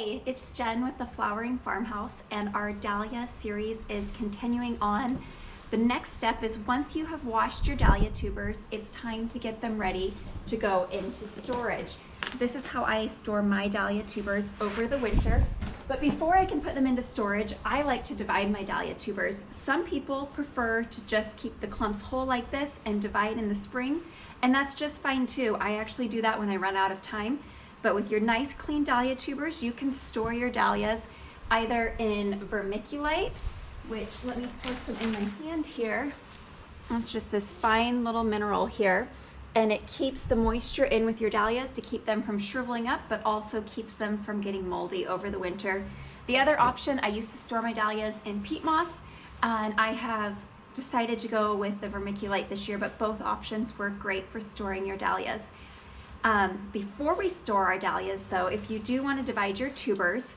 Hey, it's Jen with the Flowering Farmhouse, and our Dahlia series is continuing on. The next step is once you have washed your Dahlia tubers, it's time to get them ready to go into storage. This is how I store my Dahlia tubers over the winter. But before I can put them into storage, I like to divide my Dahlia tubers. Some people prefer to just keep the clumps whole like this and divide in the spring, and that's just fine too. I actually do that when I run out of time. But with your nice clean Dahlia tubers, you can store your dahlias either in vermiculite, which, let me pour some in my hand here. That's just this fine little mineral here. And it keeps the moisture in with your dahlias to keep them from shriveling up, but also keeps them from getting moldy over the winter. The other option, I used to store my dahlias in peat moss, and I have decided to go with the vermiculite this year, but both options work great for storing your dahlias. Before we store our dahlias though, if you do want to divide your tubers,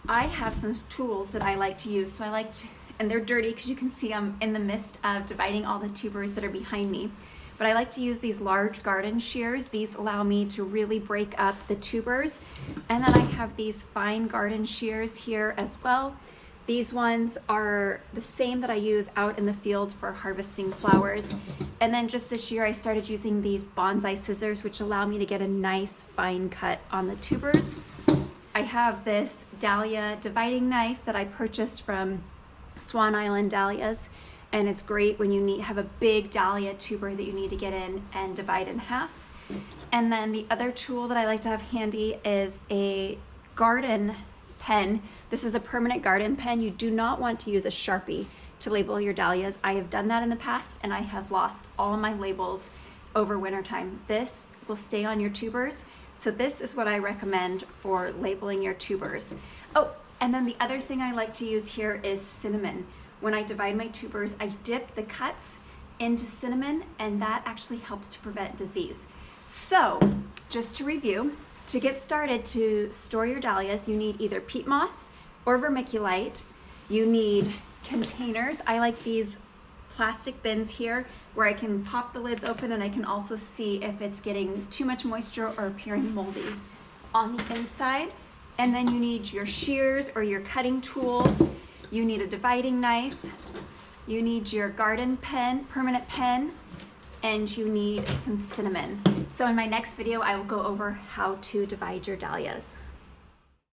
I have some tools that I like to use. So and they're dirty because you can see I'm in the midst of dividing all the tubers that are behind me. But I like to use these large garden shears. These allow me to really break up the tubers. And then I have these fine garden shears here as well. These ones are the same that I use out in the field for harvesting flowers. And then just this year I started using these bonsai scissors, which allow me to get a nice fine cut on the tubers. I have this Dahlia dividing knife that I purchased from Swan Island Dahlias, and it's great when you have a big Dahlia tuber that you need to get in and divide in half. And then the other tool that I like to have handy is a garden pen. This is a permanent garden pen. You do not want to use a Sharpie to label your dahlias. I have done that in the past and I have lost all my labels over wintertime. This will stay on your tubers. So this is what I recommend for labeling your tubers. Oh, and then the other thing I like to use here is cinnamon. When I divide my tubers, I dip the cuts into cinnamon, and that actually helps to prevent disease. So just to review, to get started to store your dahlias, you need either peat moss or vermiculite. You need containers. I like these plastic bins here where I can pop the lids open and I can also see if it's getting too much moisture or appearing moldy on the inside. And then you need your shears or your cutting tools. You need a dividing knife. You need your garden pen, permanent pen, and you need some cinnamon. So in my next video, I will go over how to divide your dahlias.